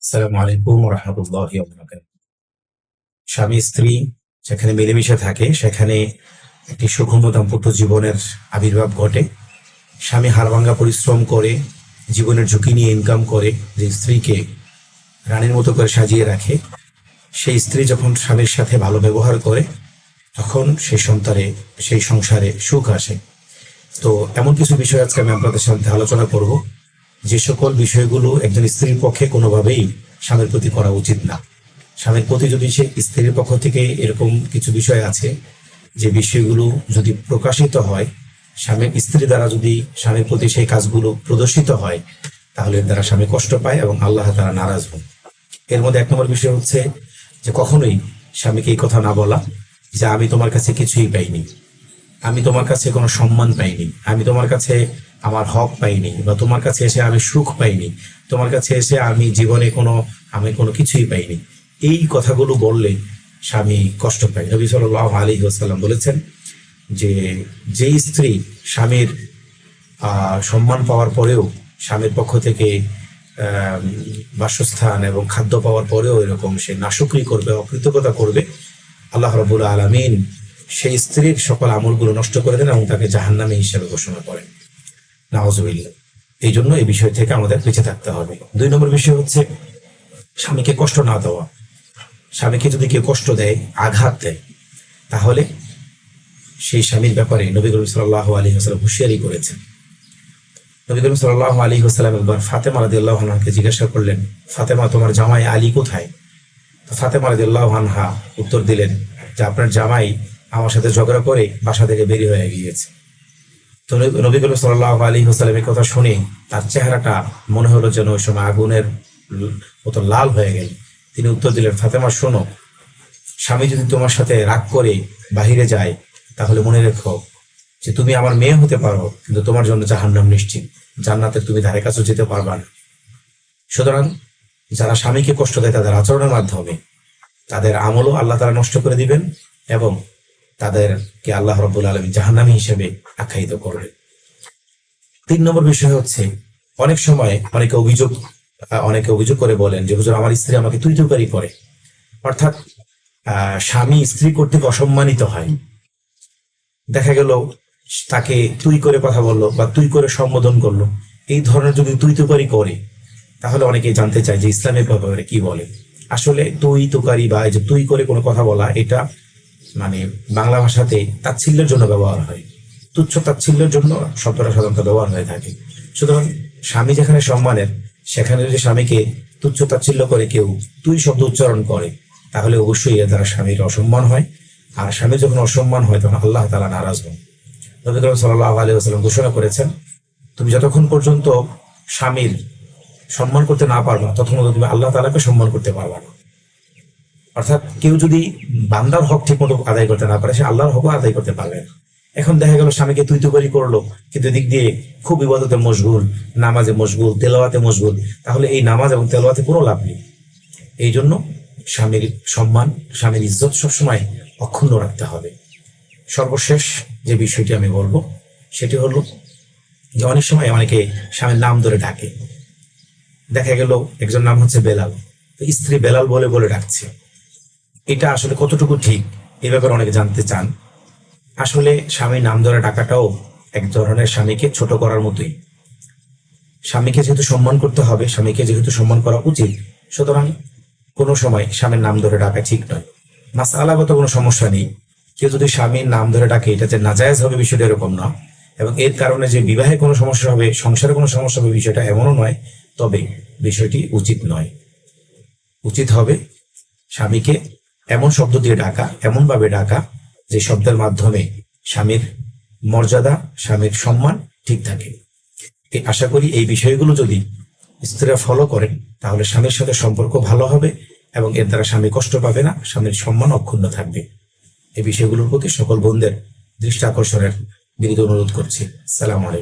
আসসালামু আলাইকুম রহমতুল্লাহি ওয়া বারাকাতুহু। স্বামী স্ত্রী যেখানে মিলেমিশে থাকে সেখানে একটি সুখময় দাম্পত্য জীবনের আবির্ভাব ঘটে। স্বামী হাড়ভাঙ্গা পরিশ্রম করে জীবনের ঝুঁকি নিয়ে ইনকাম করে যে স্ত্রীকে রানীর মতো করে সাজিয়ে রাখে, সেই স্ত্রী যখন স্বামীর সাথে ভালো ব্যবহার করে তখন সেই সংসারে সুখ আসে। তো এমন কিছু বিষয় আজকে আমি আপনাদের সাথে আলোচনা করব, যে সকল বিষয়গুলো একজন স্ত্রীর পক্ষে কোনোভাবেই স্বামীর প্রতি করা উচিত না। স্বামীর প্রতি যদি সে স্ত্রীর পক্ষ থেকে এরকম কিছু বিষয় আছে যে বিষয়গুলো যদি প্রকাশিত হয়, স্ত্রী দ্বারা যদি স্বামীর প্রতি সেই কাজগুলো প্রদর্শিত হয়, তাহলে এর দ্বারা স্বামী কষ্ট পায় এবং আল্লাহ তাআলা নারাজ হন। এর মধ্যে এক নম্বর বিষয় হচ্ছে যে কখনোই স্বামীকে এই কথা না বলা যে আমি তোমার কাছে কিছুই পাইনি, আমি তোমার কাছে কোনো সম্মান পাইনি, আমি তোমার কাছে আমার হক পাইনি, বা তোমার কাছে এসে আমি সুখ পাইনি, তোমার কাছে এসে আমি জীবনে আমি কোনো কিছুই পাইনি। এই কথাগুলো বললে স্বামী কষ্ট পায়। নবী সাল্লাল্লাহু আলাইহি ওয়াসাল্লাম বলেছেন যে যেই স্ত্রী স্বামীর সম্মান পাওয়ার পরেও, স্বামীর পক্ষ থেকে বাসস্থান এবং খাদ্য পাওয়ার পরেও এরকম সে নাশুকরি করবে, অকৃতজ্ঞতা করবে, আল্লাহ রাব্বুল আলামিন সেই স্ত্রীর সকল আমলগুলো নষ্ট করে দেন এবং তাকে জাহান্নামী হিসেবে ঘোষণা করেন। নাউযুবিল্লাহ। এই জন্য এই বিষয় থেকে আমাদের বেঁচে থাকতে হবে। 2 নম্বর বিষয় হচ্ছে স্বামীকে কষ্ট না দেওয়া। স্বামীকে যদি কেউ কষ্ট দেয়, আঘাত দেয়, তাহলে সেই স্বামীর ব্যাপারে নবী করিম সাল্লাল্লাহু আলাইহি ওয়াসাল্লাম হুঁশিয়ারি করেছেন। নবী করিম সাল্লাল্লাহু আলাইহি ওয়াসাল্লাম একবার ফাতেমা রাদিয়াল্লাহু আনহাকে জিজ্ঞাসা করলেন, ফাতেমা, তোমার জামাই আলী কোথায়? তো ফাতেমা রাদিয়াল্লাহু আনহা উত্তর দিলেন যে আপনার জামাই আমার সাথে ঝগড়া করে বাসা থেকে বেরিয়ে হয়ে গিয়েছে। তো নবী করিম সাল্লাল্লাহু আলাইহি ওয়াসাল্লামের কথা শুনে তার চেহারাটা মনে হলো যেন ওই সময় আগুনের মতো লাল হয়ে গেল। তিনি উত্তর দিলেন, ফাতেমা শোনো, স্বামী যদি তোমার সাথে রাগ করে বাহিরে যায়, তাহলে মনে রেখো যে তুমি আমার মেয়ে হতে পারো, কিন্তু তোমার জন্য জাহান্নাম নিশ্চিত, জান্নাতের তুমি ধারে কাছে যেতে পারবা না। সুতরাং যারা স্বামীকে কষ্ট দেয় তাদের আচরণের মাধ্যমে তাদের আমলও আল্লাহ তাআলা নষ্ট করে দিবেন এবং তাদেরকে আল্লাহ রাব্বুল আলামিন জাহান্নামী হিসেবে আখ্যায়িত করবেন। 3 নম্বর বিষয় হচ্ছে অনেক সময় অনেকে অভিযোগ করে বলেন যে হুজুর, আমার স্ত্রী আমাকে তুই তুকারি করে, অর্থাৎ স্বামী স্ত্রী কর্তৃক অসম্মানিত হয়। দেখা গেল তাকে তুই করে কথা বললো বা তুই করে সম্বোধন করলো। এই ধরনের যদি তুই তুকারি করে, তাহলে অনেকেই জানতে চায় যে ইসলামের ব্যাপারে কি বলে। আসলে তুই তুকারি বা এই যে তুই করে কোনো কথা বলা, এটা মানে বাংলা ভাষাতে তাচ্ছিল্যের জন্য ব্যবহার হয়, তুচ্ছ তাচ্ছিল্যের জন্য শব্দটা সাধারণত ব্যবহার হয়ে থাকে। সুতরাং স্বামী যেখানে সম্মানের, সেখানে যদি স্বামীকে তুচ্ছ তাচ্ছিল্য করে কেউ তুই শব্দ উচ্চারণ করে, তাহলে অবশ্যই এর দ্বারা স্বামীর অসম্মান হয়। আর স্বামীর যখন অসম্মান হয় তখন আল্লাহ তাআলা নারাজ হন। নবী করিম সাল্লাল্লাহু আলাইহি ওয়াসাল্লাম ঘোষণা করেছেন, তুমি যতক্ষণ পর্যন্ত স্বামীর সম্মান করতে না পারবা, ততক্ষণ তুমি আল্লাহ তাআলাকে সম্মান করতে পারবা না। অর্থাৎ কেউ যদি বান্দার হক ঠিক মতো আদায় করতে না পারে, সে আল্লাহর হকও আদায় করতে পারবে না। এখন দেখা গেল স্বামীকে তুই তুকারি করলো, কিন্তু এদিক দিয়ে খুব ইবাদতে মশগুল, নামাজে মশগুল, তেলাওয়াতে মশগুল, তাহলে এই নামাজ এবং তেলাওয়াতে কোনো লাভ নেই। এই জন্য স্বামীর সম্মান, স্বামীর ইজ্জত সবসময় অক্ষুণ্ণ রাখতে হবে। সর্বশেষ যে বিষয়টি আমি বলবো সেটি হলো যে অনেক সময় অনেকে স্বামীর নাম ধরে ডাকে। দেখা গেল একজন নাম হচ্ছে বেলাল, তো স্ত্রী বেলাল বলে বলে ডাকছে। এটা আসলে কতটুকু ঠিক, এ ব্যাপারে অনেকে জানতে চান। আসলে স্বামীর নাম ধরে ডাকাটাও এক ধরনের স্বামীকে ছোট করার মতোই। স্বামীকে যেহেতু সম্মান করতে হবে, স্বামীকে যেহেতু সম্মান করা উচিত, সুতরাং কোনো সময় স্বামীর নাম ধরে ডাকা ঠিক নয়। মাসআলাগত কোনো সমস্যা নেই, কেউ যদি স্বামীর নাম ধরে ডাকে এটা যে নাজায়েজ হবে বিষয়টা এরকম না, এবং এর কারণে যে বিবাহে কোনো সমস্যা হবে, সংসারে কোনো সমস্যা হবে বিষয়টা এমনও নয়। তবে বিষয়টি উচিত নয়। উচিত হবে স্বামীকে এমন শব্দ দিয়ে ডাকা, এমন ভাবে ডাকা যে শব্দের মাধ্যমে স্বামীর মর্যাদা, স্বামীর সম্মান ঠিক থাকে। আশা করি এই বিষয়গুলো যদি স্ত্রীরা ফলো করেন, তাহলে স্বামীর সাথে সম্পর্ক ভালো হবে এবং এর দ্বারা স্বামী কষ্ট পাবে না, স্বামীর সম্মান অক্ষুণ্ণ থাকবে। এই বিষয়গুলোর প্রতি সকল বোনদের দৃষ্টি আকর্ষণের বিনীত অনুরোধ করছি। আসসালামু আলাইকুম।